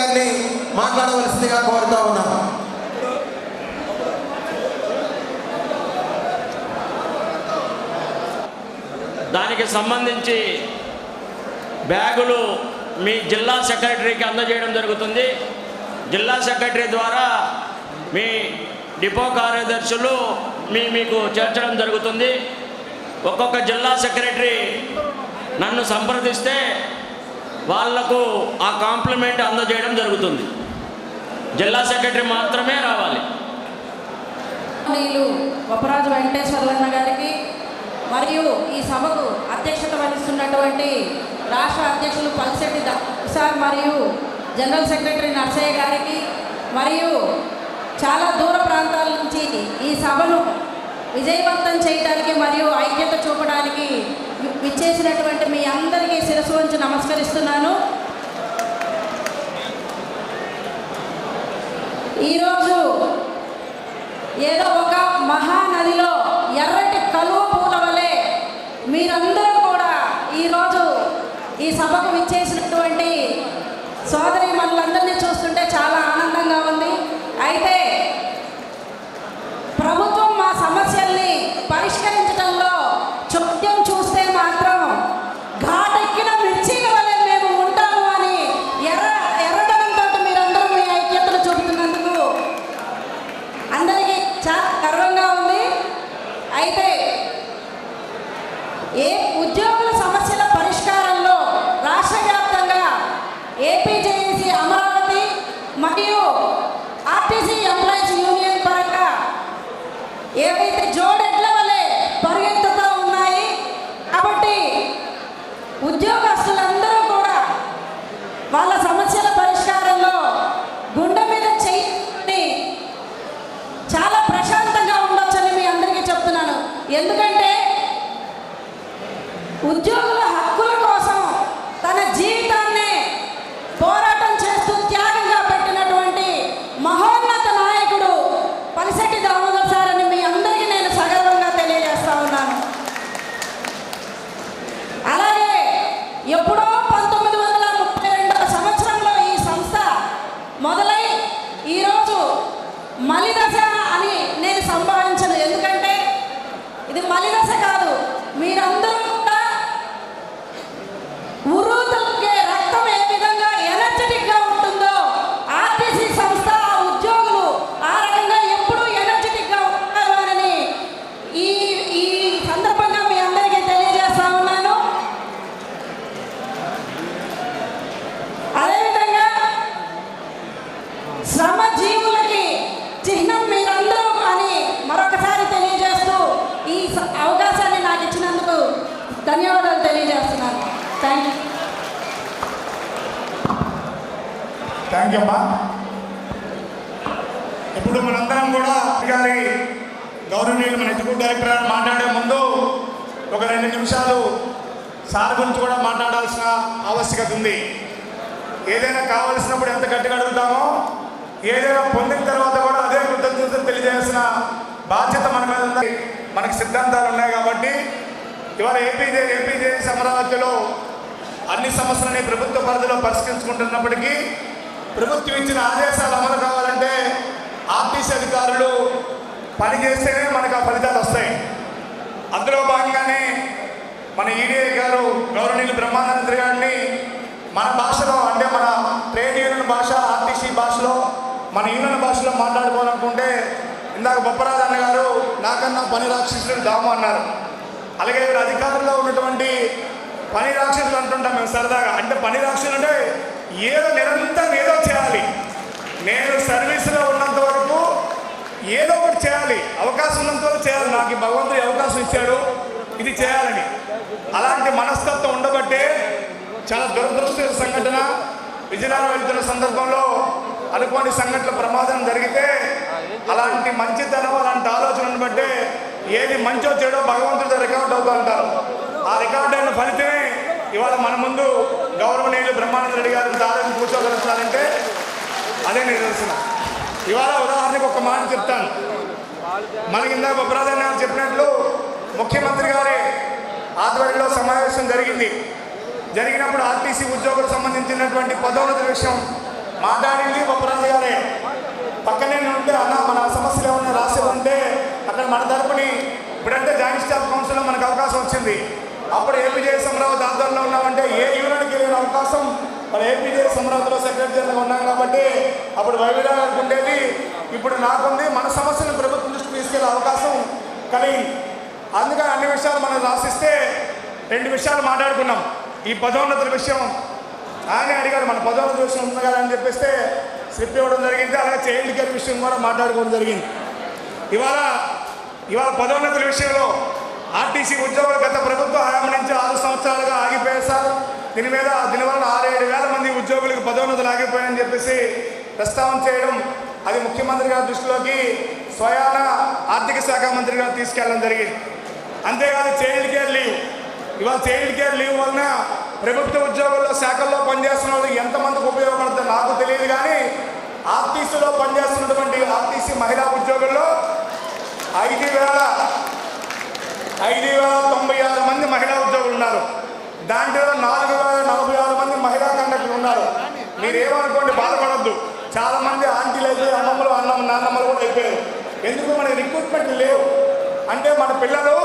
గారిని మాట్లాడవలసిందిగా కోరుతా ఉన్నాను. దానికి సంబంధించి బ్యాగులు మీ జిల్లా సెక్రటరీకి అందజేయడం జరుగుతుంది. జిల్లా సెక్రటరీ ద్వారా మీ డిపో కార్యదర్శులు మీకు చేర్చడం జరుగుతుంది. ఒక్కొక్క జిల్లా సెక్రటరీ నన్ను సంప్రదిస్తే వాళ్లకు ఆ కాంప్లిమెంట్ అందజేయడం జరుగుతుంది. జిల్లా సెక్రటరీ మాత్రమే రావాలి. గొప్పరాజు వెంకటేశ్వర్లన్న గారికి మరియు ఈ సభకు అధ్యక్షత వహిస్తున్నటువంటి రాష్ట్ర అధ్యక్షులు పల్సెట్టి సార్ మరియు జనరల్ సెక్రటరీ నర్సయ్య గారికి మరియు చాలా దూర ప్రాంతాల నుంచి ఈ సభను విజయవంతం చేయడానికి మరియు ఐక్యత చూపడానికి విచ్చేసినటువంటి మీ అందరికీ శిరస్సు వంచి నమస్కరిస్తున్నాను. ఈరోజు ఏదో ఒక మహానదిలో ఎర్రటి కలువ పూల వలె మీరందరూ కూడా ఈరోజు ఈ సభకు విచ్చేసినటువంటి సోదరి మనులందరినీ చూస్తుంటే చాలా ఆనందంగా ఉంది. అయితే ప్రభుత్వం మా సమస్యల్ని పరిష్కరించడంలో చోద్యం చూస్తే మాత్రం ఘాటెక్కిన మిర్చిల వలె మేము ఉంటాము అని ఎర్రడనంతో మీరందరూ మీ ఐక్యతను చూపుతున్నందుకు అందరికీ చాలా గర్వంగా ఉంది. అయితే ఉద్యోగుల సమస్యల పరిష్కారంలో రాష్ట్ర వ్యాప్తంగా ఏపీజేఏసీ అమరావతి మరియు ఆర్టీసీ ఎంప్లాయీస్ యూనియన్ పరంగా ఏవైతే జోడెడ్ల వలె పరిగెత్తుతూ ఉన్నాయి. కాబట్టి ఉద్యోగస్తులందరూ కూడా వాళ్ళ సమస్యల పరిష్కారంలో గుండె మీద చేయి చాలా ప్రశాంతంగా ఉండొచ్చని మీ అందరికీ చెప్తున్నాను. ఎందుకంటే ఉద్యోగుల హక్కుల కోసం తన జీవితాన్ని పోరాటం చేస్తూ త్యాగంగా పెట్టినటువంటి మహోన్నత నాయకుడు పల్సెట్టి దామోదర్ సార్ అని మీ అందరికీ నేను సగర్వంగా తెలియజేస్తా ఉన్నాను. అలాగే ఎప్పుడో 1932వ సంవత్సరంలో ఈ సంస్థ మొదలై ఈరోజు మలిదశ అని నేను సంభావించను. ఎందుకంటే ఇది మలిదశ కాదు. మీరందరూ కూడా ఉరుతలకే రక్తం ఏ విధంగా ఎనర్జెటిక్గా ఉంటుందో ఆర్టీసీ సంస్థ ఉద్యోగులు ఆ రకంగా ఎప్పుడూ ఎనర్జెటిక్గా ఉంటారని ఈ సందర్భంగా మీ అందరికీ తెలియజేస్తా ఉన్నాను. అదేవిధంగా శ్రమజీవులకి చిహ్నం మీరందరూ అని మరొకసారి తెలియజేస్తూ ఈ అవకాశాన్ని నాకు ఇచ్చినందుకు ధన్యవాదాలు తెలియజేస్తున్నాను. థ్యాంక్ యూ అమ్మా. ఇప్పుడు మనందరం కూడా గారి గౌరవనీయులు మన ఎగ్జిక్యూటివ్ డైరెక్టర్ మాట్లాడే ముందు ఒక 2 నిమిషాలు సార్ గురించి కూడా మాట్లాడాల్సిన ఆవశ్యకత ఉంది. ఏదైనా కావాల్సినప్పుడు ఎంత గట్టిగా అడుగుతామో ఏదైనా పొందిన తర్వాత కూడా అదే కృతజ్ఞతలు తెలియజేయాల్సిన బాధ్యత మన మీద ఉంది. మనకి సిద్ధాంతాలు ఉన్నాయి కాబట్టి ఇవాళ ఏపీజేఏసీ అమరావతిలో అన్ని సమస్యలని ప్రభుత్వ పరిధిలో పరిష్కరించుకుంటున్నప్పటికీ ప్రభుత్వం ఇచ్చిన ఆదేశాలు అమలు కావాలంటే ఆర్టీసీ అధికారులు పనిచేస్తేనే మనకు ఆ ఫలితాలు వస్తాయి. అందులో భాగంగానే మన ఈడీఐ గారు గౌరవనీయులు బ్రహ్మానంద గారిని మన భాషలో అంటే మన ట్రేడ్ యూనియన్ భాష ఆర్టీసీ భాషలో మన యూనియన్ భాషలో మాట్లాడుకోవాలనుకుంటే ఇందాక బొప్పరాజు అన్న గారు నాకన్నా పని రాక్షసుడు దాము అన్నారు. అలాగే అధికారుల్లో ఉన్నటువంటి పని రాక్షసులు అంటుంటాం మేము సరదాగా. అంటే పని రాక్షసులు అంటే ఏదో నిరంతరం ఏదో చేయాలి. నేను సర్వీసులో ఉన్నంత వరకు ఏదో ఒకటి చేయాలి, అవకాశం ఉన్నంత వరకు చేయాలి. నాకు భగవంతుడు అవకాశం ఇచ్చాడు, ఇది చేయాలని. అలాంటి మనస్తత్వం ఉండబట్టే చాలా దురదృష్ట సంఘటన విజయనగరం వెళ్తున్న సందర్భంలో అనుకోని సంఘటనల ప్రమాదం జరిగితే అలాంటి మంచితనం అలాంటి ఆలోచనను బట్టే ఏది మంచో చెడో భగవంతుడితో రికార్డ్ అవుతూ ఉంటారు. ఆ రికార్డ్ అయిన ఫలితమే ఇవాళ మన ముందు గౌరవనీయులు బ్రహ్మానంద రెడ్డి గారిని తారని కూర్చోగలుగుతారంటే అదే నిదర్శనం. ఇవాళ ఉదాహరణకు ఒక మాట చెప్తాను. మనకి ఇందాక బొప్పరాజన్న గారు చెప్పినట్లు ముఖ్యమంత్రి గారి ఆధ్వర్యంలో సమావేశం జరిగినప్పుడు ఆర్టీసీ ఉద్యోగులకు సంబంధించినటువంటి పదోన్నతుల విషయం మాట్లాడింది బొప్పరాజు గారే. పక్కనే ఉంటే అన్న మన సమస్యలు ఏమన్నా రాసేవంటే అక్కడ మన తరపుని ఇప్పుడంటే జాయింట్ స్టాఫ్ కౌన్సిల్లో మనకు అవకాశం వచ్చింది. అప్పుడు ఏపీజే అమరావతి ఆధ్వర్యంలో ఉన్నామంటే ఏ యూనిట్కి వెళ్ళిన అవకాశం మన ఏపీజే అమరావతిలో సెక్రటరీ జనరల్గా ఉన్నాం కాబట్టి అప్పుడు వైవిధ్యాలకు ఉండేది. ఇప్పుడు నాకుంది. మన సమస్యను ప్రభుత్వం దృష్టికి తీసుకెళ్లే అవకాశం కలిగింది. అందుకని అన్ని విషయాలు మనం రాసిస్తే 2 విషయాలు మాట్లాడుకున్నాం. ఈ పదోన్నతుల విషయం ఆయన అడిగారు, మన పదోన్నత విషయం ఉంది కదా అని చెప్పేస్తే స్లిప్ ఇవ్వడం జరిగింది. అలాగే చైల్డ్ కేర్ విషయం కూడా మాట్లాడుకోవడం జరిగింది. ఇవాళ పదోన్నతుల విషయంలో ఆర్టీసీ ఉద్యోగులు గత ప్రభుత్వ హయాం నుంచి 6 సంవత్సరాలుగా ఆగిపోయారు సార్. దీనివల్ల 6-7 వేల మంది ఉద్యోగులకు పదోన్నతులు ఆగిపోయాయని చెప్పేసి ప్రస్తావన చేయడం, అది ముఖ్యమంత్రి గారి దృష్టిలోకి స్వయాన ఆర్థిక శాఖ మంత్రి గారు తీసుకెళ్ళడం జరిగింది. అంతేకాదు చైల్డ్ కేర్ లీవ్, ఇవాళ చైల్డ్ కేర్ లీవ్ వలన ప్రభుత్వ ఉద్యోగుల్లో శాఖల్లో పనిచేస్తున్న వాళ్ళు ఎంతమందికి ఉపయోగపడుతుందో నాకు తెలియదు. కానీ ఆర్టీసీలో పనిచేస్తున్నటువంటి ఆర్టీసీ మహిళా ఉద్యోగుల్లో 5,096 మంది మహిళా ఉద్యోగులు ఉన్నారు. దాంట్లో 4,046 మంది మహిళా కండక్టర్లు ఉన్నారు. మీరేమనుకోండి, బాధపడద్దు. చాలామంది ఆంటీలు అయిపోయి అమ్మమ్మలు నాన్నమ్మలు కూడా అయిపోయారు. ఎందుకు మనకి రిక్రూట్మెంట్ లేవు అంటే మన పిల్లలు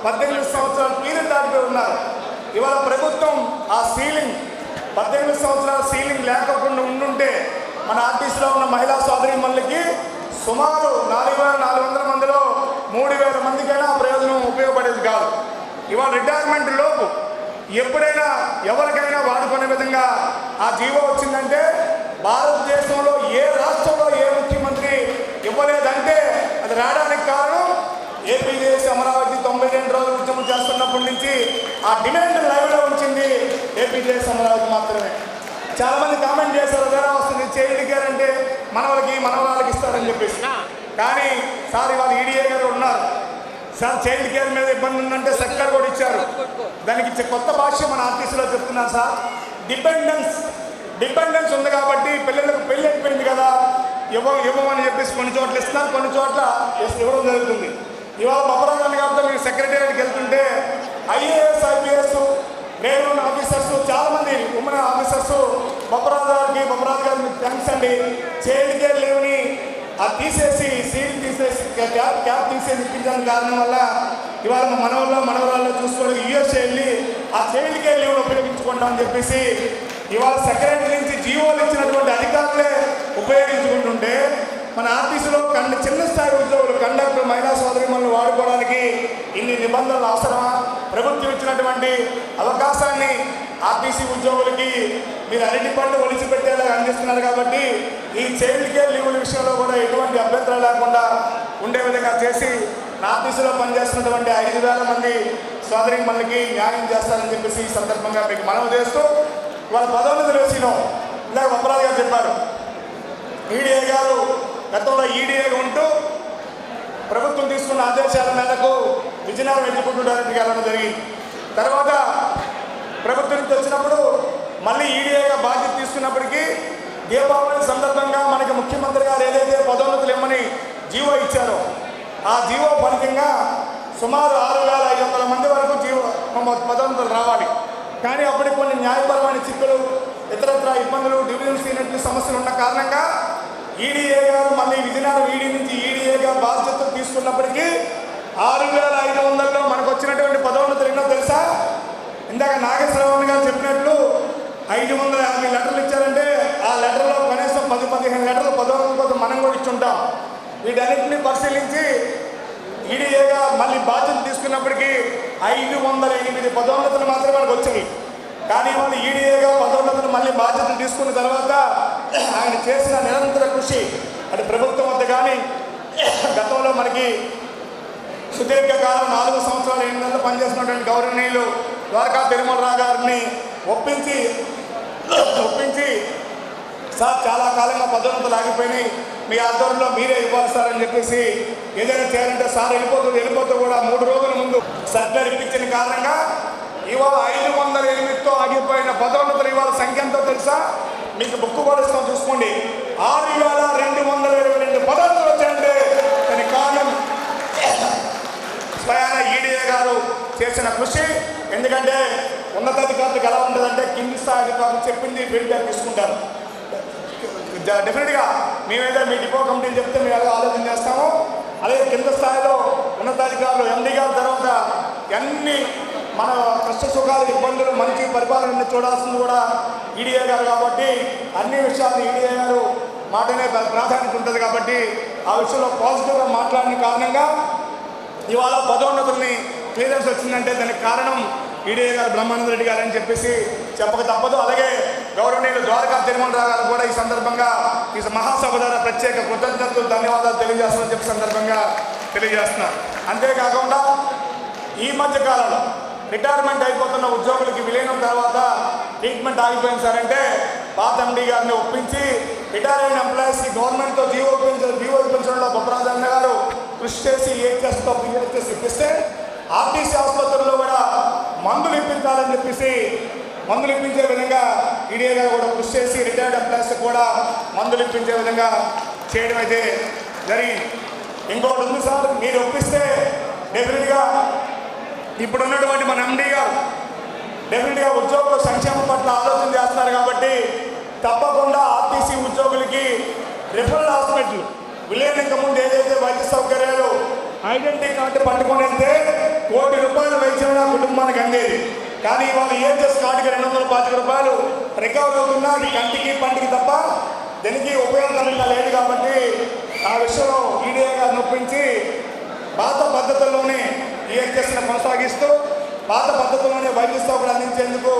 18 సంవత్సరాల పీరియడ్ దాటిపోయి ఉన్నారు. ఇవాళ ప్రభుత్వం ఆ సీలింగ్ 18 సంవత్సరాల సీలింగ్ లేకుండా ఉండుంటే మన ఆర్టీసీలో ఉన్న మహిళా సోదరీమణులకి సుమారు 4,400 మందిలో 3,000 మందికైనా ప్రయోజనం ఉపయోగపడేది కాదు. ఇవాళ రిటైర్మెంట్ లోపు ఎప్పుడైనా ఎవరికైనా వాడుకునే విధంగా ఆ జీవో వచ్చిందంటే భారతదేశంలో ఏ రాష్ట్రంలో ఏ ముఖ్యమంత్రి ఇవ్వలేదంటే అది రావడానికి కారణం ఏపీజే అమరావతి 92 రోజులు ఉద్యమం చేస్తున్నప్పటి నుంచి ఆ డిమాండ్ లైవ్లో ఉంచింది ఏపీజే అమరావతి మాత్రమే. చాలామంది కామెంట్ చేశారు, అదేనా వస్తుంది చైల్డ్ కేర్ అంటే మనవరాళ్ళకి ఇస్తారని చెప్పేసి. కానీ సార్ ఇవాళ ఈడీఏ గారు ఉన్నారు సార్, చైల్డ్ కేర్ మీద ఇబ్బంది ఉందంటే సర్కార్ కూడా ఇచ్చారు. దానికి కొత్త భాష మన ఆర్టీసీలో చెప్తున్నాను సార్. డిపెండెన్స్ ఉంది కాబట్టి పిల్లలకు పెళ్ళి అయిపోయింది కదా, ఇవ్వమని చెప్పేసి కొన్ని చోట్ల ఇస్తున్నారు, కొన్ని చోట్ల ఇవ్వడం జరుగుతుంది. ఇవాళ బొప్పరాజు గారిని కాబట్టి మీరు సెక్రటేరియట్కి వెళ్తుంటే ఐఏఎస్ ఐపీఎస్ గ్రేడ్ 1 ఆఫీసర్స్ చాలామంది ఉమెన్ ఆఫీసర్స్ బొప్పరాజు గారికి మీకు థ్యాంక్స్ అండి. చైల్డ్ కేర్ లీవ్ని తీసేసి సీల్ తీసేసి క్యాప్ తీసేసి ఇప్పించడానికి కారణం వల్ల ఇవాళ మా మనవరాల్లో చూసుకోవడానికి యూఎస్ఏ వెళ్ళి ఆ చైల్డ్ కేర్ లీవ్ని ఉపయోగించుకుంటామని చెప్పేసి ఇవాళ సెక్రటరీ నుంచి జీవోలు ఇచ్చినటువంటి అధికారులే ఉపయోగించుకుంటుంటే మన ఆర్టీసీలో చిన్న స్థాయి ఉద్యోగులు కండక్టర్ మహిళా సోదరీమణులు వాడుకోవడానికి ఇన్ని నిబంధనలు అవసరమా? ప్రభుత్వం ఇచ్చినటువంటి అవకాశాన్ని ఆర్టీసీ ఉద్యోగులకి మీరు అరటి పండు ఒలిచిపెట్టేలా అందిస్తున్నారు కాబట్టి ఈ చైల్డ్ కేర్ లీవుల విషయంలో కూడా ఎటువంటి అభ్యంతరం లేకుండా ఉండే విధంగా చేసి ఆర్టీసీలో పనిచేస్తున్నటువంటి 5,000 మంది సోదరీమణులకి న్యాయం చేస్తారని చెప్పేసి ఈ సందర్భంగా మీకు మనవి చేస్తూ వాళ్ళ పదోన్నతుల విషయంలో ఇందాక బొప్పరాజు గారు చెప్పారు. ఈడీఏ గారు గతంలో ఈడీఏగా ఉంటూ ప్రభుత్వం తీసుకున్న ఆదేశాల మేరకు విజయనగరం ఎగ్జిక్యూటివ్ డైరెక్టర్గా వెళ్ళడం జరిగింది. తర్వాత ప్రభుత్వం నుంచి వచ్చినప్పుడు మళ్ళీ ఈడీఏగా బాధ్యత తీసుకున్నప్పటికీ దీపావళి సందర్భంగా మనకి ముఖ్యమంత్రి గారు ఏదైతే పదోన్నతులు ఇమ్మని జీవో ఇచ్చారో ఆ జీవో ఫలితంగా సుమారు 6,500 మంది వరకు పదోన్నతులు రావాలి. కానీ అప్పటికి కొన్ని న్యాయపరమైన చిక్కులు ఇతరత్ర ఇబ్బందులు డివిజన్ సీనియర్టీ సమస్యలు ఉన్న కారణంగా ఈడీఏ గారు మళ్ళీ విజయనగరం ఈడీ నుంచి ఈడీఏగా బాధ్యతలు తీసుకున్నప్పటికీ 6,500లో మనకు వచ్చినటువంటి పదోన్నతులు ఎన్నో తెలుసా? ఇందాక నాగేశ్వరరావు గారు చెప్పినట్లు 550 లెటర్లు ఇచ్చారంటే ఆ లెటర్లో కనీసం 10-15 లెటర్లు పదోన్నతుల కోసం మనం కూడా ఇచ్చుంటాం. వీటన్నింటినీ పరిశీలించి ఈడీఏగా మళ్ళీ బాధ్యత తీసుకున్నప్పటికీ 508 పదోన్నతులు మాత్రమే మనకు వచ్చాయి. కానీ వాళ్ళు ఈడీఏగా పదోన్నతులు మళ్ళీ బాధ్యతలు తీసుకున్న తర్వాత ఆయన చేసిన నిరంతర కృషి అది ప్రభుత్వం వద్ద కానీ గతంలో మనకి సుదీర్ఘకాలం 4 సంవత్సరాలు 8 నెలలు పనిచేస్తున్నటువంటి గౌరవనీయులు ద్వారకా తిరుమలరావు గారిని ఒప్పించి సార్ చాలా కాలంగా పదోన్నతులు ఆగిపోయినాయి, మీ ఆధ్వర్యంలో మీరే ఇవ్వాలి సార్ అని చెప్పేసి ఏదైనా చేయాలంటే సార్ వెళ్ళిపోతూ కూడా 3 రోజుల ముందు సర్కులర్ ఇప్పించిన కారణంగా ఇవాళ 508తో ఆగిపోయిన పదోన్నతులు ఇవాళ సంఖ్య ఎంతో తెలుసా? మీకు బుక్ కూడా ఇస్తాం చూసుకోండి. 6,222 పదోన్నతులు వచ్చాయంటే దానికి కారణం స్వయాన ఈడీఏ గారు చేసిన కృషి. ఎందుకంటే ఉన్నతాధికారులకు ఎలా ఉంటుందంటే కింది స్థాయి అధికారులు చెప్పింది ఫీడ్బ్యాక్ తీసుకుంటారు. డెఫినెట్గా మేమైతే మీ డిపో కమిటీని చెప్తే మేము ఎలా ఆలోచన చేస్తాము. అలాగే కింద స్థాయిలో ఉన్నతాధికారులు ఎండీ గారి తర్వాత అన్ని మన కష్ట సుఖాలు ఇబ్బందులు మంచి పరిపాలన చూడాల్సింది కూడా ఈడీఏ గారు కాబట్టి అన్ని విషయాలు ఈడీఏ గారు మాటనే ప్రాధాన్యత ఉంటుంది కాబట్టి ఆ విషయంలో పాజిటివ్గా మాట్లాడిన కారణంగా ఇవాళ పదోన్నతుల్ని క్లియరెన్స్ వచ్చిందంటే దానికి కారణం ఈడీఏ గారు బ్రహ్మానంద రెడ్డి గారు అని చెప్పేసి చెప్పక తప్పదు. అలాగే గౌరవనీయులు ద్వారకా తిరుమలరావు గారు కూడా ఈ సందర్భంగా ఈ మహాసభ ద్వారా ప్రత్యేక కృతజ్ఞతలు ధన్యవాదాలు తెలియజేస్తామని చెప్పి సందర్భంగా తెలియజేస్తున్నారు. అంతేకాకుండా ఈ మధ్య కాలంలో రిటైర్మెంట్ అయిపోతున్న ఉద్యోగులకి విలీనం తర్వాత ట్రీట్మెంట్ ఆగిపోయింది సార్ అంటే పాత ఎండీ గారిని ఒప్పించి రిటైర్ అయిన ఎంప్లాయీస్కి గవర్నమెంట్తో జీవో ఇప్పించడంలో బొప్పరాజన్న గారు కృషి చేసి ఏహెచ్ఎస్తో పిహెచ్ఎస్ ఇప్పిస్తే ఆర్టీసీ ఆసుపత్రుల్లో కూడా మందులు ఇప్పించాలని చెప్పేసి మందులు ఇప్పించే విధంగా ఈడీఏ గారు కూడా కృషి చేసి రిటైర్డ్ ఎంప్లాయీస్ కూడా మందులు ఇప్పించే విధంగా చేయడం అయితే జరిగింది. ఇంకొకటి ఉంది సార్, మీరు ఒప్పిస్తే డెఫినెట్గా ఇప్పుడు ఉన్నటువంటి మన ఎండీ గారు డెఫినెట్గా ఉద్యోగుల సంక్షేమం పట్ల ఆలోచన చేస్తున్నారు కాబట్టి తప్పకుండా ఆర్టీసీ ఉద్యోగులకి రిఫరల్ హాస్పిటల్ విలీనంగా ముందు ఏదైతే వైద్య సౌకర్యాలు ఐడెంటిటీ కార్డు పట్టుకొని వెళ్తే ₹1 కోటి వైద్యం ఆ కుటుంబానికి అందేది. కానీ ఇవాళ ఏహెచ్ఎస్ కార్డుకి ₹225 రికవర్ అవుతున్నా అది కంటికి పంటికి తప్ప దీనికి ఉపయోగకరంగా లేదు కాబట్టి ఆ విషయంలో ఈడీఏ గారిని ఒప్పించి పాత పద్ధతుల్లోనే ఈహెచ్ఎస్ని కొనసాగిస్తూ పాత పద్ధతుల్లోనే వైద్య సౌకర్యం అందించేందుకు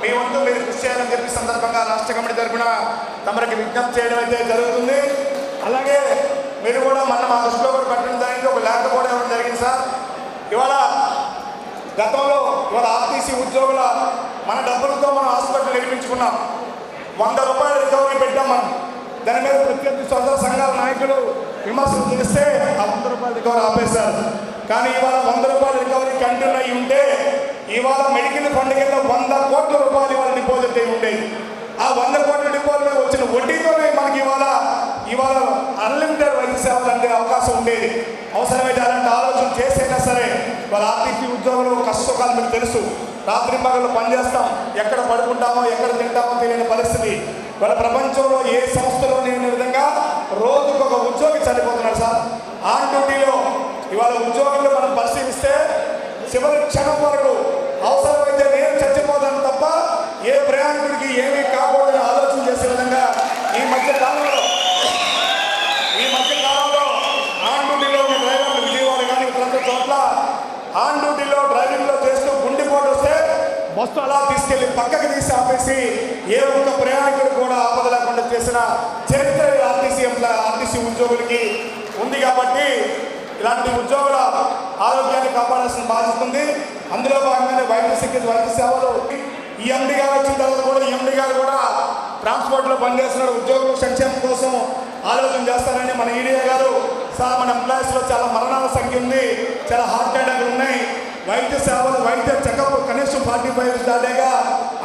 మీ వంతు మీరు కృషి చేయాలని చెప్పి సందర్భంగా రాష్ట్ర కమిటీ తరఫున తమరికి విజ్ఞప్తి చేయడం అయితే జరుగుతుంది. అలాగే మీరు కూడా మన మా దృష్టిలో కూడా పెట్టడం జరిగింది, ఒక లేఖ కూడా ఇవ్వడం జరిగింది సార్. ఇవాళ గతంలో ఆర్టీసీ ఉద్యోగుల మన డబ్బులతో మనం హాస్పిటల్ నిర్మించుకున్నాం. ₹100 రికవరీ పెట్టాం మనం. దాని మీద ప్రత్యర్థి స్వతంత్ర సంఘాల నాయకులు విమర్శలు చేస్తే ఆ ₹100 రికవరీ ఆపేశారు. కానీ ఇవాళ ₹100 రికవరీ కంటిన్యూ అయి ఉంటే ఇవాళ మెడికల్ ఫండ్ కింద ₹100 కోట్ల ఇవాళ డిపాజిట్ అయి ఉండేది. ఆ ₹100 కోట్ల డిపాజిట్ వచ్చిన వడ్డీతోనే మనకి ఇవాళ అన్లిమిటెడ్ వైద్య సేవలు అందే అవకాశం ఉండేది. అవసరమైతే అలాంటి ఆలోచన చేసైనా సరే వాళ్ళ ఆర్టీసీ ఉద్యోగులు కష్టసుఖాలు మీకు తెలుసు. రాత్రి పగలు పనిచేస్తాం, ఎక్కడ పడుకుంటామో ఎక్కడ తింటామో తెలియని పరిస్థితి. వాళ్ళ ప్రపంచంలో ఏ సంస్థలో లేని విధంగా రోజుకు ఒక ఉద్యోగి చనిపోతున్నారు సార్. ఆన్ డ్యూటీలో ఇవాళ ఉద్యోగులు మనం పరిశీలిస్తే చివరి క్షణం వరకు అవసరమైతే నేను చచ్చిపోతాను తప్ప ఏ ప్రయాణికుడికి ఏమీ కాకూడదని ఆలోచన చేసే విధంగా ఈ మధ్య కాలంలో ఆన్ డ్యూటీలో ఉన్న డ్రైవర్లు విజయవాడ కానీ ప్రతి చోట్ల ఆన్ డ్యూటీలో డ్రైవింగ్లో చేస్తూ గుండెపోటు వస్తే బస్సు అలా తీసుకెళ్లి పక్కకి తీసి ఆపేసి ఏ ఒక్క ప్రయాణికుడు కూడా ఆపద లేకుండా చేసిన చరిత్ర ఆర్టీసీ ఉద్యోగులకి ఉంది. కాబట్టి ఇలాంటి ఉద్యోగుల ఆరోగ్యాన్ని కాపాడాల్సిన బాధ్యత ఉంది. అందులో భాగంగానే వైద్య సేవలు ఈ ఎండీ గారు వచ్చిన తర్వాత కూడా ఈ ఎండీ గారు కూడా ట్రాన్స్పోర్ట్లో పనిచేస్తున్న ఉద్యోగుల సంక్షేమం కోసం ఆలోచన చేస్తారని మన ఈడీఏ గారు సార్ మన ఎంప్లాయీస్లో చాలా మరణాల సంఖ్య ఉంది, చాలా హార్ట్ అటాక్లు ఉన్నాయి. వైద్య సేవలు వైద్య చెకప్ కనీసం 45 years దాటాగా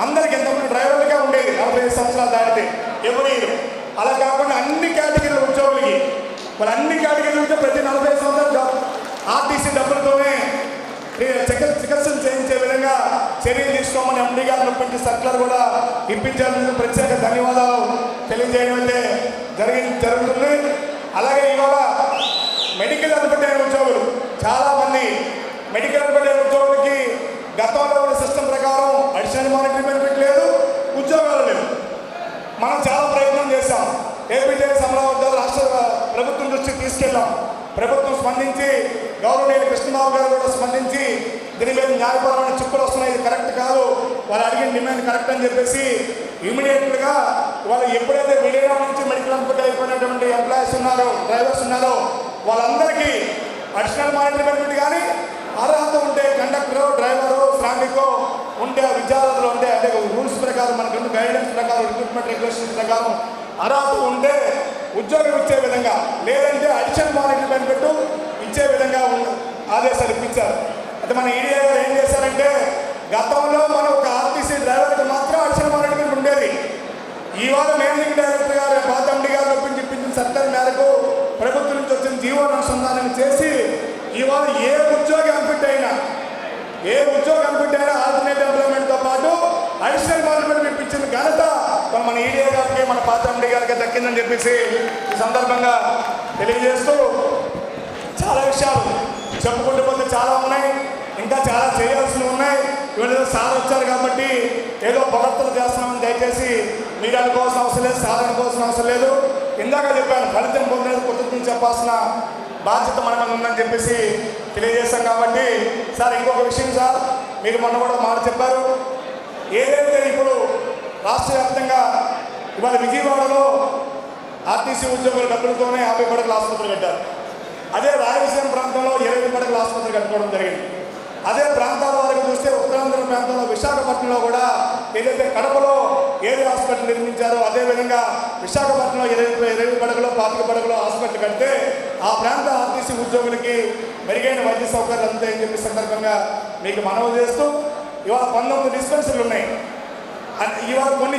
అందరికి ఎంతమంది డ్రైవర్లుగా ఉండేది 45 సంవత్సరాలు దాటితే ఎవరి అలా కాకుండా అన్ని కేటగిరీల ఉద్యోగులకి మరి అన్ని కేటగిరీల నుంచి ప్రతి 45 సంవత్సరాలు ఆర్టీసీ డబ్బులతోనే చికిత్సలు చేయించే విధంగా చర్యలు తీసుకోమని ఎండీ గారిని ఒప్పించి సర్కులర్ కూడా ఇప్పించాలని ప్రత్యేక ధన్యవాదాలు తెలియజేయడం అయితే జరుగుతుంది. అలాగే ఇవాళ మెడికల్ అడ్మిట్ అయిన ఉద్యోగులు చాలామంది మెడికల్ అడ్మిట్ అయిన ఉద్యోగులకి గతంలో ఉన్న సిస్టమ్ ప్రకారం అడిషనల్ మానిటరీ బెనిఫిట్ లేదు, ఉద్యోగాలు లేవు. మనం చాలా ప్రయత్నం చేశాం. ఏపీజేఎస్ అమరావతి రాష్ట్ర ప్రభుత్వం దృష్టికి తీసుకెళ్ళాం. ప్రభుత్వం స్పందించి గౌరవనీయులు కృష్ణబాబు గారు కూడా స్పందించి దీని మీద న్యాయపరమైన చిక్కులు వస్తున్నాయి, ఇది కరెక్ట్ కాదు, వాళ్ళు అడిగిన డిమాండ్ కరెక్ట్ అని చెప్పేసి ఇమీడియట్గా వాళ్ళు ఎప్పుడైతే విలీనం నుంచి మెడికల్ అడ్మిట్ అయిపోయినటువంటి ఎంప్లాయీస్ ఉన్నారో డ్రైవర్స్ ఉన్నారో వాళ్ళందరికీ అడిషనల్ మానిటరీ బెనిఫిట్ కానీ అర్హత ఉంటే కండక్టరు డ్రైవరు శ్రామికో ఉంటే విద్యార్థులు ఉంటే అంటే రూల్స్ ప్రకారం మనకు గైడెన్స్ ప్రకారం రిక్రూట్మెంట్ రెగ్యులేషన్స్ ప్రకారం అర్హత ఉంటే ఉద్యోగం ఇచ్చే విధంగా లేదంటే అడిషనల్ మానిటరీ బెనిఫిట్ ఇచ్చే విధంగా ఆదేశాలు ఇప్పించారు. అయితే మన ఈడీఏ గారు ఏం చేశారంటే గతంలో మనం ఒక ఆర్టీసీ డ్రైవర్కి మాత్రం అడిషనల్ మానిటరీ బెనిఫిట్ ఉండేది. ఇవాళ మేనేజింగ్ డైరెక్టర్ గారు పాత ఎండీ గారు ఇప్పించిన సర్కులర్ మేరకు ప్రభుత్వం నుంచి వచ్చిన జీవోను అనుసంధానం చేసి ఇవాళ ఏ ఉద్యోగి అన్ఫిట్ అయినా ఆల్టర్నేట్ ఎంప్లాయ్మెంట్తో పాటు అడిషనల్ మానిటరీ బెనిఫిట్ ఇప్పించిన ఘనత మన మన ఈడీఏ గారికి మన పాత ఎండీ గారికి దక్కిందని చెప్పేసి ఈ సందర్భంగా తెలియజేస్తూ చాలా విషయాలు చెప్పుకుంటూ పోతే చాలా ఉన్నాయి, ఇంకా చాలా చేయాల్సినవి ఉన్నాయి. ఇవాళ సార్ వచ్చారు కాబట్టి ఏదో పొగడ్తలు చేస్తున్నామని దయచేసి మీరు అనుకోవాల్సిన అవసరం లేదు, సార్ అనుకోవాల్సిన అవసరం లేదు. ఇందాక చెప్పాను, ఫలితం పొందేది కృతజ్ఞతలు చెప్పాల్సిన బాధ్యత మన మీద ఉందని చెప్పేసి తెలియజేస్తాం. కాబట్టి సార్ ఇంకొక విషయం సార్, మీరు మొన్న కూడా మాట చెప్పారు, ఏదైతే ఇప్పుడు రాష్ట్ర వ్యాప్తంగా ఇవాళ విజయవాడలో ఆర్టీసీ ఉద్యోగుల డబ్బులతోనే 50 పడకల ఆసుపత్రులు కట్టారు. అదే రాయలసీమ ప్రాంతంలో 20 పడకల ఆసుపత్రులు కట్టుకోవడం జరిగింది. అదే ప్రాంతాల వరకు చూస్తే ఉత్తరాంధ్ర ప్రాంతంలో విశాఖపట్నంలో కూడా ఏదైతే కడపలో ఏరియా హాస్పిటల్ నిర్మించారో అదేవిధంగా విశాఖపట్నంలో 20 పడకలో 25 పడకలో హాస్పిటల్ కడితే ఆ ప్రాంత ఆర్టీసీ ఉద్యోగులకి మెరుగైన వైద్య సౌకర్యాలు అందుతాయని చెప్పి సందర్భంగా మీకు మనవి చేస్తూ ఇవాళ 19 డిస్పెన్సరీలు ఉన్నాయి. ఇవాళ కొన్ని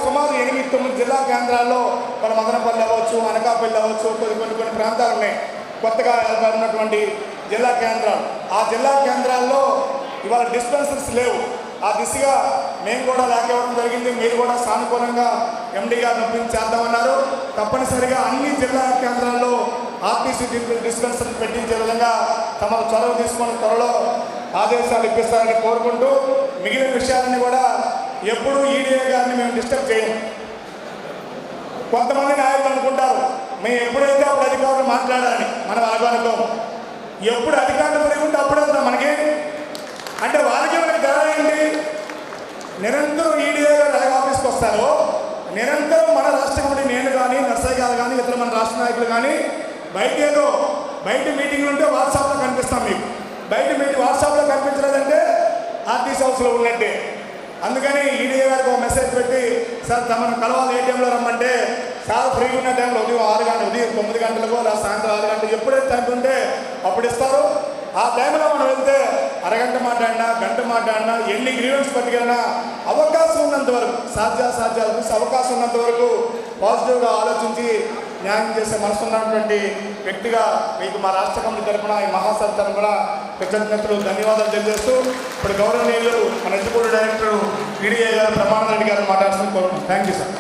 సుమారు 8-9 జిల్లా కేంద్రాల్లో మన మదనపల్లి అవ్వచ్చు, అనకాపల్లి అవ్వచ్చు, కొన్ని ప్రాంతాలు ఉన్నాయి కొత్తగా ఏర్పడినటువంటి జిల్లా కేంద్రాలు. ఆ జిల్లా కేంద్రాల్లో ఇవాళ డిస్పెన్సరీస్ లేవు. ఆ దిశగా మేము కూడా లేకపోవడం జరిగింది. మీరు కూడా సానుకూలంగా ఎండీ గారు నొప్పించి చేద్దామన్నారు. తప్పనిసరిగా అన్ని జిల్లా కేంద్రాల్లో ఆర్టీసీ డిస్పెన్సరీ పెట్టించే విధంగా తమకు చొరవ తీసుకుని త్వరలో ఆదేశాలు ఇప్పిస్తారని కోరుకుంటూ మిగిలిన విషయాలన్నీ కూడా ఎప్పుడూ ఈడీఏ గారిని మేము డిస్టర్బ్ చేయము. కొంతమంది నాయకులు అనుకుంటారు మేము ఎప్పుడైతే అప్పుడు అధికారులు మాట్లాడాలని, మనం అనుకోం. ఎప్పుడు అధికారులు పెరిగి ఉంటే అప్పుడు వెళ్తాం మనకి. అంటే వాళ్ళకి మనకి తేడా ఏంటి? నిరంతరం ఈడీఏ గారు ఆఫీస్కి వస్తారు, నిరంతరం మన రాష్ట్ర కమిటీ నేను కానీ నర్సయ్య గారు కానీ ఇతర మన రాష్ట్ర నాయకులు కానీ బయట మీటింగ్లు ఉంటే వాట్సాప్లో కనిపిస్తాం. మీకు బయట వాట్సాప్లో కనిపించలేదంటే ఆర్టీసీ హౌస్లో ఉన్నట్టే. అందుకని ఈడీఏ గారికి ఒక మెసేజ్ పెట్టి సార్ తమను కలవాలి ఏటీఎంలో రమ్మంటే సార్ ఫ్రీ ఉన్న టైంలో ఉదయం 6 గంటలు, ఉదయం 9 గంటలకు లేదా సాయంత్రం 6 గంటలు ఎప్పుడైతే టైం ఉంటే అప్పుడు ఇస్తారు. ఆ టైంలో మనం వెళ్తే అరగంట మాట్లాడినా, గంట మాట్లాడినా, ఎన్ని గ్రీవెన్స్ పట్టుకెళ్ళినా అవకాశం ఉన్నంత వరకు సాధ్యాలు చూసి అవకాశం ఉన్నంత వరకు పాజిటివ్గా ఆలోచించి న్యాయం చేసే మనసు ఉన్నటువంటి వ్యక్తిగా మీకు మా రాష్ట్ర కమిటీ తరఫున ఈ మహాసభ తరఫున కృతజ్ఞతలు, ధన్యవాదాలు తెలియజేస్తూ ఇప్పుడు గౌరవనీయులు మన ఎగ్జిక్యూటివ్ డైరెక్టర్ ఈడీఏ గారు ప్రమాణ రెడ్డి గారు మాట్లాడుతున్న కోరుకుంటున్నాను. Thank you sir.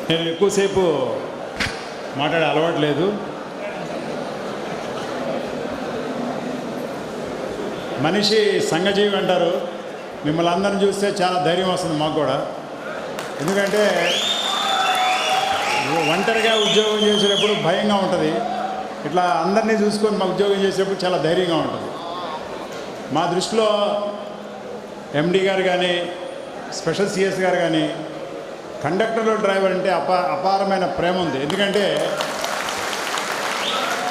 నేను ఎక్కువసేపు మాట్లాడే అలవాటు లేదు. మనిషి సంఘజీవి అంటారు. మిమ్మల్ని అందరిని చూస్తే చాలా ధైర్యం వస్తుంది మాకు కూడా. ఎందుకంటే ఒంటరిగా ఉద్యోగం చేసేటప్పుడు భయంగా ఉంటుంది, ఇట్లా అందరినీ చూసుకొని మా ఉద్యోగం చేసేటప్పుడు చాలా ధైర్యంగా ఉంటుంది. మా దృష్టిలో ఎండీ గారు కానీ స్పెషల్ సిఎస్ గారు కానీ కండక్టర్లు డ్రైవర్ అంటే అపారమైన ప్రేమ ఉంది. ఎందుకంటే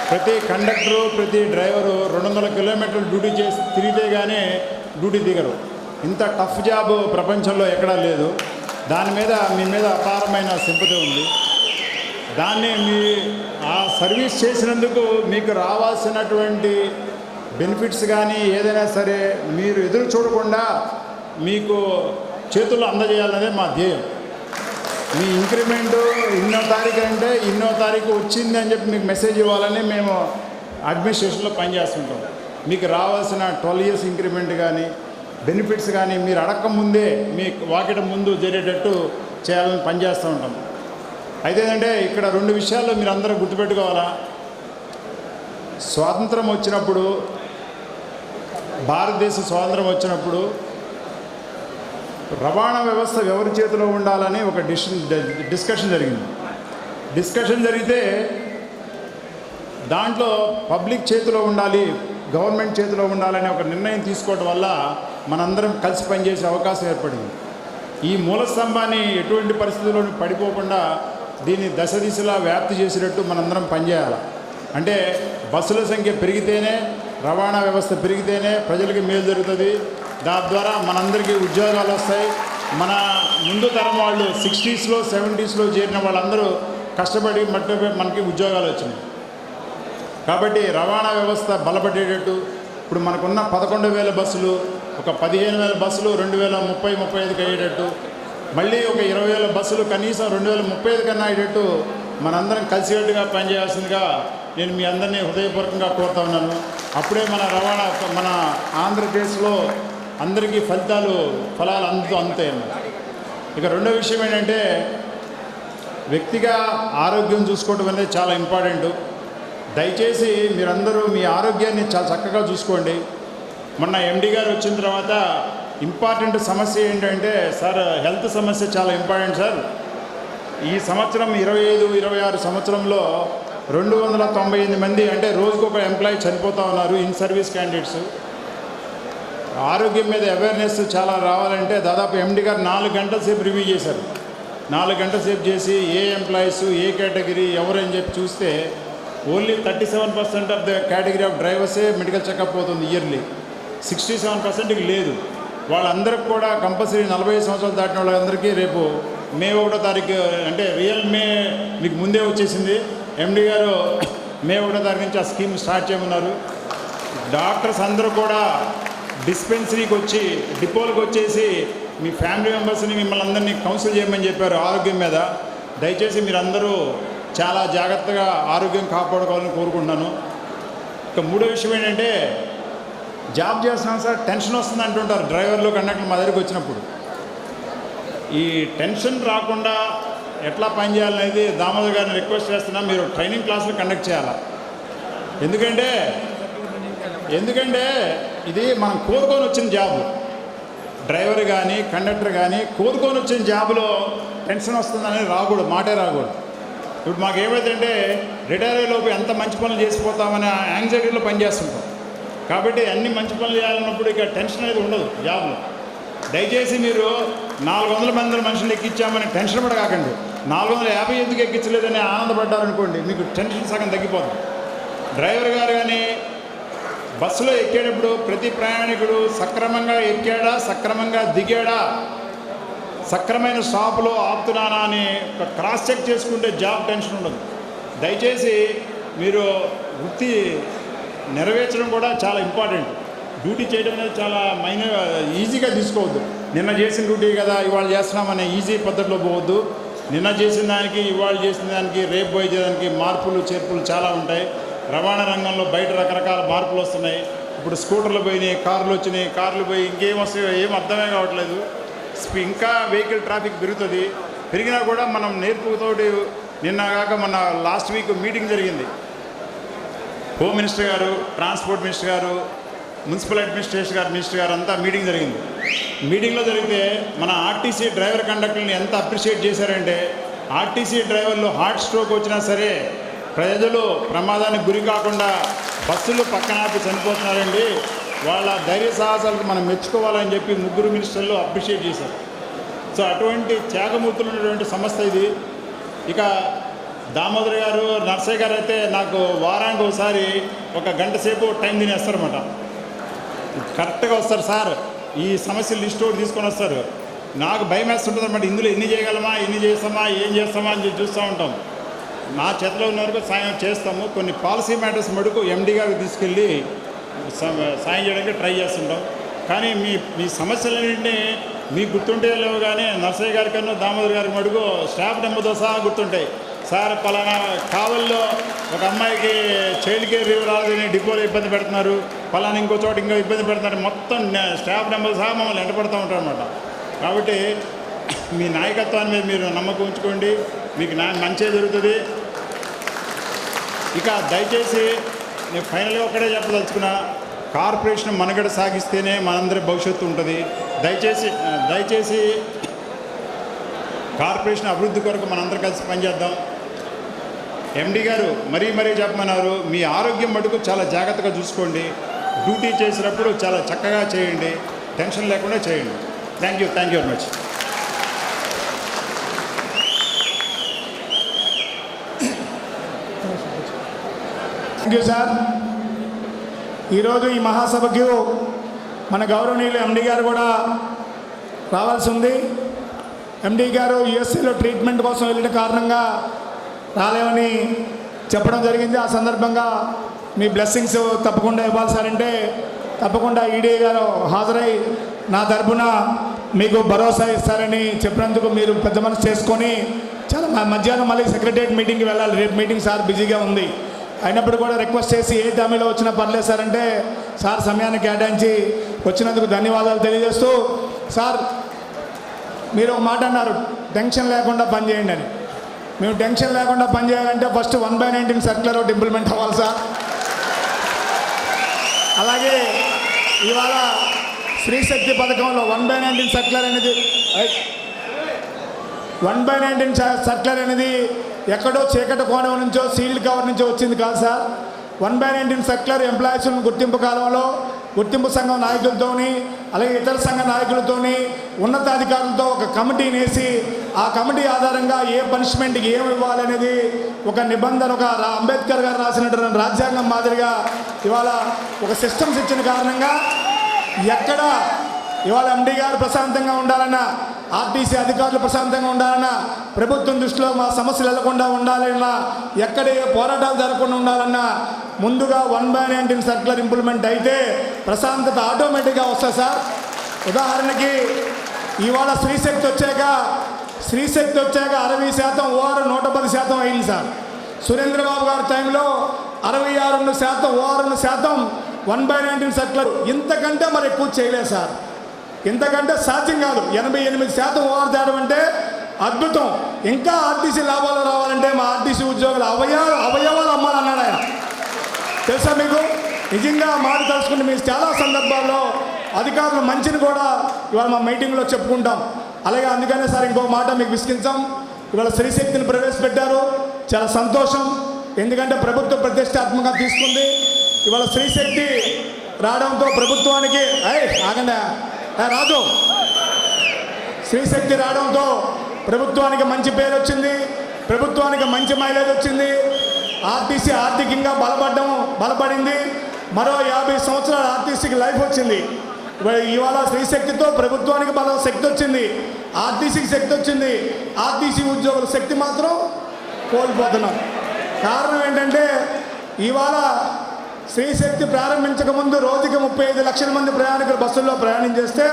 ప్రతి కండక్టరు ప్రతి డ్రైవరు 200 కిలోమీటర్లు డ్యూటీ చేసి తిరిగితే కానీ డ్యూటీ దిగరు. ఇంత టఫ్ జాబ్ ప్రపంచంలో ఎక్కడా లేదు. దాని మీద మీ మీద అపారమైన సింపతి ఉంది. దాన్ని ఆ సర్వీస్ చేసినందుకు మీకు రావాల్సినటువంటి బెనిఫిట్స్ కానీ ఏదైనా సరే మీరు ఎదురు చూడకుండా మీకు చేతుల్లో అందజేయాలనేది మా ధ్యేయం. మీ ఇంక్రిమెంటు 2వ తారీఖు అంటే 2వ తారీఖు వచ్చింది అని చెప్పి మీకు మెసేజ్ ఇవ్వాలని మేము అడ్మినిస్ట్రేషన్లో పనిచేస్తుంటాం. మీకు రావాల్సిన 12 years ఇంక్రిమెంట్ కానీ బెనిఫిట్స్ కానీ మీరు అడగకముందే మీ వాకిట ముందు జరిగేటట్టు చేయాలని పనిచేస్తూ ఉంటాం. అయితే ఏంటంటే ఇక్కడ 2 విషయాలు మీరు అందరూ గుర్తుపెట్టుకోవాలా. స్వాతంత్రం వచ్చినప్పుడు, భారతదేశ స్వాతంత్రం వచ్చినప్పుడు రవాణా వ్యవస్థ ఎవరి చేతిలో ఉండాలని ఒక డిస్కషన్ జరిగింది. డిస్కషన్ జరిగితే దాంట్లో పబ్లిక్ చేతిలో ఉండాలి, గవర్నమెంట్ చేతిలో ఉండాలని ఒక నిర్ణయం తీసుకోవడం వల్ల మనందరం కలిసి పనిచేసే అవకాశం ఏర్పడింది. ఈ మూల స్తంభాన్ని ఎటువంటి పరిస్థితుల్లోనూ పడిపోకుండా దీన్ని దశ దిశలా వ్యాప్తి చేసేటట్టు మనందరం పనిచేయాలి. అంటే బస్సుల సంఖ్య పెరిగితేనే, రవాణా వ్యవస్థ పెరిగితేనే ప్రజలకి మేలు జరుగుతుంది. దాని ద్వారా మనందరికీ ఉద్యోగాలు వస్తాయి. మన ముందు తరం వాళ్ళు 60s, 70s చేరిన వాళ్ళందరూ కష్టపడి మనకి ఉద్యోగాలు వచ్చినాయి. కాబట్టి రవాణా వ్యవస్థ బలపడేటట్టు ఇప్పుడు మనకున్న 11,000 బస్సులు, ఒక 15,000 బస్సులు 2030-35 అయ్యేటట్టు, మళ్ళీ ఒక 20,000 బస్సులు కనీసం 2035 కన్నా అయ్యేటట్టు మనందరం కలిసికట్టుగా పనిచేయాల్సిందిగా నేను మీ అందరినీ హృదయపూర్వకంగా కోరుతా ఉన్నాను. అప్పుడే మన రవాణా మన ఆంధ్రప్రదేశ్లో అందరికీ ఫలాలు అందుతాయి అన్నమాట. ఇక రెండో విషయం ఏంటంటే వ్యక్తిగా ఆరోగ్యం చూసుకోవడం అనేది చాలా ఇంపార్టెంట్. దయచేసి మీరందరూ మీ ఆరోగ్యాన్ని చాలా చక్కగా చూసుకోండి. మొన్న ఎండి గారు వచ్చిన తర్వాత ఇంపార్టెంట్ సమస్య ఏంటంటే, సార్ హెల్త్ సమస్య చాలా ఇంపార్టెంట్ సార్. ఈ సంవత్సరం 25-26 సంవత్సరంలో 298 మంది అంటే రోజుకొక ఎంప్లాయీ చనిపోతూ ఉన్నారు ఇన్ సర్వీస్ క్యాండిడేట్స్. ఆరోగ్యం మీద అవేర్నెస్ చాలా రావాలంటే దాదాపు ఎండి గారు 4 గంటల సేపు రివ్యూ చేశారు. 4 గంటల సేపు చేసి ఏ ఎంప్లాయీస్ ఏ కేటగిరీ ఎవరని చెప్పి చూస్తే only 37% of the category of డ్రైవర్సే మెడికల్ చెకప్ అవుతుంది ఇయర్లీ. 67%కి లేదు. వాళ్ళందరికీ కూడా కంపల్సరీ 45 సంవత్సరాలు దాటిన వాళ్ళందరికీ రేపు మే 1వ తారీఖు అంటే రియల్ మే మీకు ముందే వచ్చేసింది. ఎండి గారు మే 1వ తారీఖు నుంచి ఆ స్కీమ్ స్టార్ట్ చేయమన్నారు. డాక్టర్స్ అందరూ కూడా డిస్పెన్సరీకి వచ్చి డిపోలకు వచ్చేసి మీ ఫ్యామిలీ మెంబర్స్ని మిమ్మల్ని అందరినీ కౌన్సిల్ చేయమని చెప్పారు ఆరోగ్యం మీద. దయచేసి మీరందరూ చాలా జాగ్రత్తగా ఆరోగ్యం కాపాడుకోవాలని కోరుకుంటున్నాను. ఇక మూడో విషయం ఏంటంటే, జాబ్ చేస్తున్నాం సార్ టెన్షన్ వస్తుంది అంటుంటారు డ్రైవర్లు కండక్టర్లు మా దగ్గరికి వచ్చినప్పుడు. ఈ టెన్షన్ రాకుండా ఎట్లా పనిచేయాలనేది దామోదర్ గారిని రిక్వెస్ట్ చేస్తున్నా, మీరు ట్రైనింగ్ క్లాసులు కండక్ట్ చేయాలి. ఎందుకంటే ఇది మనం కోరుకొని వచ్చిన జాబు. డ్రైవర్ కానీ కండక్టర్ కానీ కోరుకొని వచ్చిన జాబులో టెన్షన్ వస్తుందని రాకూడదు, మాటే రాకూడదు. ఇప్పుడు మాకు ఏమైందంటే రిటైర్ అయ్యేలోపు ఎంత మంచి పనులు చేసిపోతామని యాంగ్జైటీలో పనిచేస్తుంటాం. కాబట్టి అన్ని మంచి పనులు చేయాలన్నప్పుడు ఇక టెన్షన్ అనేది ఉండదు జాబ్లో. దయచేసి మీరు 400 మంది మనుషులు ఎక్కించామని టెన్షన్ పడకాకండి. 450 ఎందుకు ఎక్కించలేదని ఆనందపడ్డారనుకోండి, మీకు టెన్షన్ సగం తగ్గిపోతుంది. డ్రైవర్ గారు కానీ బస్సులో ఎక్కేటప్పుడు ప్రతి ప్రయాణికుడు సక్రమంగా ఎక్కాడా, సక్రమంగా దిగాడా, సక్రమైన స్టాప్లో ఆపుతున్నానా అని ఒక క్రాస్ చెక్ చేసుకుంటే జాబ్ టెన్షన్ ఉండదు. దయచేసి మీరు వృత్తి నెరవేర్చడం కూడా చాలా ఇంపార్టెంట్. డ్యూటీ చేయడం అనేది చాలా ఈజీగా తీసుకోవద్దు. నిన్న చేసిన డ్యూటీ కదా ఇవాళ చేస్తున్నామనే ఈజీ పద్ధతిలో పోవద్దు. నిన్న చేసిన దానికి ఇవాళ చేసిన దానికి రేపు పోయి చేయడానికి మార్పులు చేర్పులు చాలా ఉంటాయి. రవాణా రంగంలో బయట రకరకాల మార్పులు వస్తున్నాయి. ఇప్పుడు స్కూటర్లు పోయినాయి, కార్లు వచ్చినాయి, కార్లు పోయి ఇంకేం వస్తాయో ఏం అర్థమే కావట్లేదు. ఇంకా వెహికల్ ట్రాఫిక్ పెరుగుతుంది. పెరిగినా కూడా మనం నేర్పుతోటి నిన్న కాక మన లాస్ట్ వీక్ మీటింగ్ జరిగింది. హోమ్ మినిస్టర్ గారు, ట్రాన్స్పోర్ట్ మినిస్టర్ గారు, మున్సిపల్ అడ్మినిస్ట్రేషన్ గారు మినిస్టర్ గారు అంతా మీటింగ్ జరిగింది. మీటింగ్లో జరిగితే మన ఆర్టీసీ డ్రైవర్ కండక్టర్ని ఎంత అప్రిషియేట్ చేశారంటే, ఆర్టీసీ డ్రైవర్లు హార్ట్ స్ట్రోక్ వచ్చినా సరే ప్రజలు ప్రమాదానికి గురి కాకుండా బస్సులు పక్కన ఆపి చనిపోతున్నారండి. వాళ్ళ ధైర్య సాహసాలకు మనం మెచ్చుకోవాలని చెప్పి 3 మినిస్టర్లు అప్రిషియేట్ చేశారు. సో అటువంటి త్యాగమూర్తులు ఉన్నటువంటి సంస్థ ఇది. ఇక దామోదర్ గారు, నర్సయ్య గారు అయితే నాకు వారానికి ఒకసారి 1 గంట సేపు టైం తినేస్తారన్నమాట. కరెక్ట్గా వస్తారు సార్, ఈ సమస్యలు లిస్ట్ ఒకటి తీసుకొని వస్తారు. నాకు భయం వేస్తుంటుంది అన్నమాట, ఇందులో ఎన్ని చేయగలమా, ఎన్ని చేస్తామా, ఏం చేస్తామా అని చూస్తూ ఉంటాం. నా చేతిలో ఉన్న వరకు సాయం చేస్తాము. కొన్ని పాలసీ మ్యాటర్స్ మటుకు ఎండి గారికి తీసుకెళ్ళి సాయం చేయడానికి ట్రై చేస్తుంటాం. కానీ మీ సమస్యలన్నింటినీ మీకు గుర్తుంటే లేవు, కానీ నర్సయ్య గారి కన్నా దామోదర్ గారికి మటుకు స్టాఫ్ నెంబర్తో సహా గుర్తుంటాయి. సార్ పలానా కావల్లో ఒక అమ్మాయికి చైల్డ్ కేర్ లీవ్ రాదని డిపోలో ఇబ్బంది పెడుతున్నారు, పలానా ఇంకో చోట ఇంకో ఇబ్బంది పెడుతున్నారు, మొత్తం స్టాఫ్ నెంబర్ సహా మమ్మల్ని ఎంటపడుతూ ఉంటారు అన్నమాట. కాబట్టి మీ నాయకత్వాన్ని మీద మీరు నమ్మకం ఉంచుకోండి, మీకు మంచే జరుగుతుంది. ఇక దయచేసి నేను ఫైనల్గా ఒకటే చెప్పదలుచుకున్నా, కార్పొరేషన్ మనుగడ సాగిస్తేనే మనందరి భవిష్యత్తు ఉంటుంది. దయచేసి కార్పొరేషన్ అభివృద్ధి కొరకు మనందరం కలిసి పనిచేద్దాం. ఎండి గారు మరీ చెప్పమన్నారు, మీ ఆరోగ్యం మటుకు చాలా జాగ్రత్తగా చూసుకోండి. డ్యూటీ చేసినప్పుడు చాలా చక్కగా చేయండి, టెన్షన్ లేకుండా చేయండి. Thank you very much. Thank you sir. ఈరోజు ఈ మహాసభకు మన గౌరవనీయులు ఎండి గారు కూడా రావాల్సి ఉంది. ఎండి గారు యుఎస్ఏలో ట్రీట్మెంట్ కోసం వెళ్ళిన కారణంగా రాలేమని చెప్పడం జరిగింది. ఆ సందర్భంగా మీ బ్లెస్సింగ్స్ తప్పకుండా ఇవ్వాలి సార్ అంటే తప్పకుండా ఈడీ గారు హాజరై నా తరపున మీకు భరోసా ఇస్తారని చెప్పినందుకు మీరు పెద్ద మనసు చేసుకొని చాలా మధ్యాహ్నం మళ్ళీ సెక్రటరియట్ మీటింగ్కి వెళ్ళాలి. రేపు మీటింగ్ సార్ బిజీగా ఉంది. అయినప్పుడు కూడా రిక్వెస్ట్ చేసి ఏ టైంలో వచ్చినా పర్లేదు సార్ అంటే సార్ సమయాన్ని కేటాయించి వచ్చినందుకు ధన్యవాదాలు తెలియజేస్తూ, సార్ మీరు ఒక మాట అన్నారు, టెన్షన్ లేకుండా పనిచేయండి అని. మేము టెన్షన్ లేకుండా పనిచేయాలంటే ఫస్ట్ 1/19 సర్క్యులర్ ఒకటి ఇంప్లిమెంట్ అవ్వాలి సార్. అలాగే ఇవాళ స్త్రీశక్తి పథకంలో 1/19 సర్క్యులర్ అనేది 1/19 సర్క్యులర్ అనేది ఎక్కడో చీకటి కోణం నుంచో సీల్డ్ కవర్ నుంచో వచ్చింది కాదు సార్. 1/19 సర్క్యులర్ ఎంప్లాయీస్ గుర్తింపు కాలంలో గుర్తింపు సంఘం నాయకులతోని అలాగే ఇతర సంఘ నాయకులతోని ఉన్నతాధికారులతో ఒక కమిటీని వేసి ఆ కమిటీ ఆధారంగా ఏ పనిష్మెంట్కి ఏమి ఇవ్వాలనేది ఒక నిబంధన, ఒక అంబేద్కర్ గారు రాసినటువంటి రాజ్యాంగం మాదిరిగా ఇవాళ ఒక సిస్టమ్స్ ఇచ్చిన కారణంగా ఎక్కడ ఇవాళ ఎండీ గారు ప్రశాంతంగా ఉండాలన్నా, ఆర్టీసీ అధికారులు ప్రశాంతంగా ఉండాలన్నా, ప్రభుత్వం దృష్టిలో మా సమస్యలు వెళ్లకుండా ఉండాలన్నా, ఎక్కడ ఏ పోరాటాలు జరగకుండా ఉండాలన్నా ముందుగా 1/19 సర్క్యులర్ ఇంప్లిమెంట్ అయితే ప్రశాంతత ఆటోమేటిక్గా వస్తుంది సార్. ఉదాహరణకి ఇవాళ స్త్రీశక్తి వచ్చాక 60% ఓఆర్ 110% అయింది సార్. సురేంద్రబాబు గారి టైంలో 66% ఓఆర్ 1/19 సర్క్యులర్. ఇంతకంటే మరి ఎక్కువ చేయలేదు సార్, ఇంతకంటే సాధ్యం కాదు. 88% ఓవర్ తేడం అంటే అద్భుతం. ఇంకా ఆర్టీసీ లాభాలు రావాలంటే మా ఆర్టీసీ ఉద్యోగులు అవయవాలు అమ్మాలన్నాడు ఆయన. తెలుసా మీకు? నిజంగా మాట తలుచుకుంటే మీరు చాలా సందర్భాల్లో అధికారులు మంచిని కూడా ఇవాళ మా మీటింగ్లో చెప్పుకుంటాం. అలాగే అందుకనే సార్ ఇంకో మాట మీకు విసిగించాం. ఇవాళ స్త్రీశక్తిని ప్రవేశపెట్టారు, చాలా సంతోషం. ఎందుకంటే ప్రభుత్వం ప్రతిష్టాత్మకంగా తీసుకుంది. ఇవాళ స్త్రీశక్తి రావడంతో ప్రభుత్వానికి ఆగండి రాజు, స్త్రీశక్తి రావడంతో ప్రభుత్వానికి మంచి పేరు వచ్చింది, ప్రభుత్వానికి మంచి మైలేజ్ వచ్చింది, ఆర్టీసీ ఆర్థికంగా బలపడింది. మరో 50 సంవత్సరాలు ఆర్టీసీకి లైఫ్ వచ్చింది. ఇవాళ స్త్రీశక్తితో ప్రభుత్వానికి శక్తి వచ్చింది, ఆర్టీసీకి శక్తి వచ్చింది. ఆర్టీసీ ఉద్యోగుల శక్తి మాత్రం కోల్పోతున్నాం. కారణం ఏంటంటే ఇవాళ స్త్రీశక్తి ప్రారంభించక ముందు రోజుకి 35 లక్షల మంది ప్రయాణికులు బస్సుల్లో ప్రయాణం చేస్తే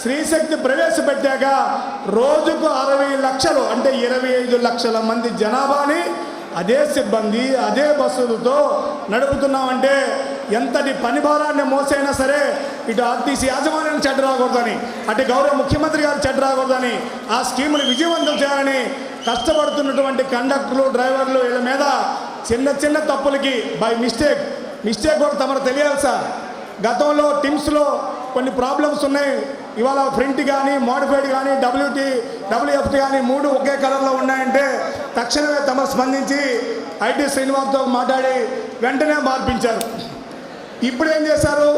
స్త్రీశక్తి ప్రవేశపెట్టాక రోజుకు 60 లక్షలు అంటే 25 లక్షల మంది జనాభాని అదే సిబ్బంది అదే బస్సులతో నడుపుతున్నామంటే ఎంతటి పని భారాన్ని మోసైనా సరే ఇటు ఆర్టీసీ యాజమాన్యాన్ని చెడ్డ రాకూడదని, అటు గౌరవ ముఖ్యమంత్రి గారు చెడ్డ రాకూడదని, ఆ స్కీముని విజయవంతం చేయాలని కష్టపడుతున్నటువంటి కండక్టర్లు డ్రైవర్లు వీళ్ళ మీద చిన్న తప్పులకి బై మిస్టేక్ కూడా తమకు తెలియాలి సార్. గతంలో టిమ్స్లో కొన్ని ప్రాబ్లమ్స్ ఉన్నాయి. ఇవాళ ప్రింట్ కానీ మోడిఫైడ్ కానీ WFT కానీ 3 ఒకే కలర్లో ఉన్నాయంటే తక్షణమే తమ స్పందించి ఐటీ శ్రీనివాస్తో మాట్లాడి వెంటనే మార్పించారు. ఇప్పుడు ఏం చేశారు?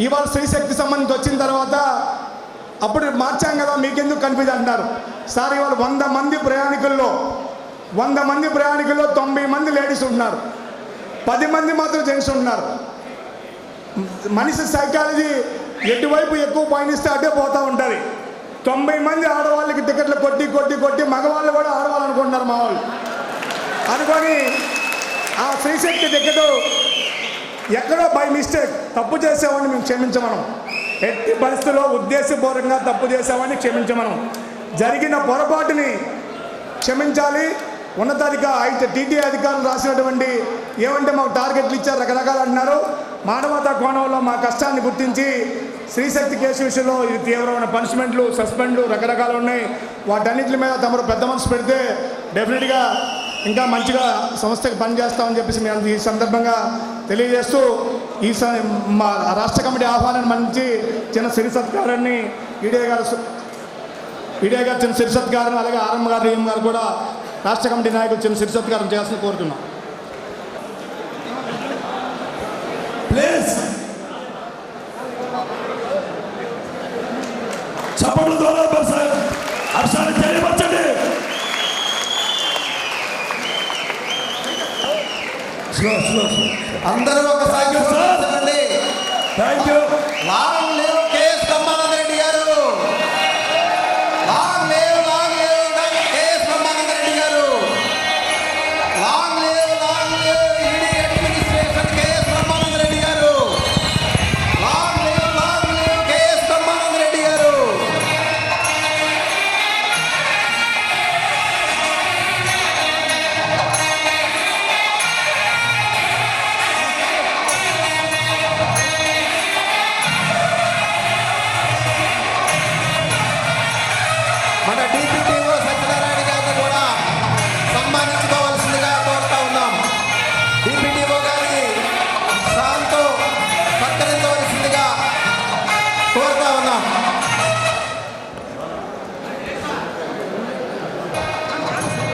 ఇవాళ స్త్రీశక్తి సంబంధించి వచ్చిన తర్వాత అప్పుడు మార్చాం కదా, మీకెందుకు కన్ఫ్యూజ్ అంటున్నారు సార్. ఇవాళ 100 మంది ప్రయాణికుల్లో 90 మంది లేడీస్ ఉంటున్నారు, 10 మంది మాత్రం జెంట్స్ ఉంటున్నారు. మనిషి సైకాలజీ ఎటువైపు ఎక్కువ పయనిస్తే అటే పోతూ ఉంటుంది. 90 మంది ఆడవాళ్ళకి టికెట్లు కొట్టి మగవాళ్ళు కూడా ఆడవాలనుకుంటున్నారు మా వాళ్ళు అనుకొని ఆ స్త్రీశక్తి టికెట్ ఎక్కడో బై మిస్టేక్ తప్పు చేసేవాడిని మేము క్షమించమనం. ఎట్టి పరిస్థితుల్లో ఉద్దేశపూర్వకంగా తప్పు చేసేవాడిని క్షమించమనం. జరిగిన పొరపాటుని క్షమించాలి. టీటీ అధికారులు రాసినటువంటి ఏమంటే మాకు టార్గెట్లు ఇచ్చారు, రకరకాలు అంటున్నారు. మానవతా కోణంలో మా కష్టాన్ని గుర్తించి స్త్రీశక్తి కేసు విషయంలో ఇది తీవ్రమైన పనిష్మెంట్లు, సస్పెండ్లు రకరకాలు ఉన్నాయి. వాటన్నిటి మీద తమరు పెద్ద మనసు పెడితే డెఫినెట్గా ఇంకా మంచిగా సంస్థకి పనిచేస్తామని చెప్పేసి మేము ఈ సందర్భంగా తెలియజేస్తూ మా రాష్ట్ర కమిటీ ఆహ్వానాన్ని మంచి చిన్న సిరి సత్కారాన్ని ఈడే గారు చిన్న సిరి సత్కారం, అలాగే ఆర్ఎం గారు ఏం గారు కూడా రాష్ట్ర కమిటీ నాయకులు చిన్న సిరి సత్కారం చేయాల్సిన కోరుతున్నాం. ప్లీజ్ చప్పట్ల ద్వారా హర్షాన్ని తెలియపరచండి. అందరూ ఒకసారి థ్యాంక్ యూ.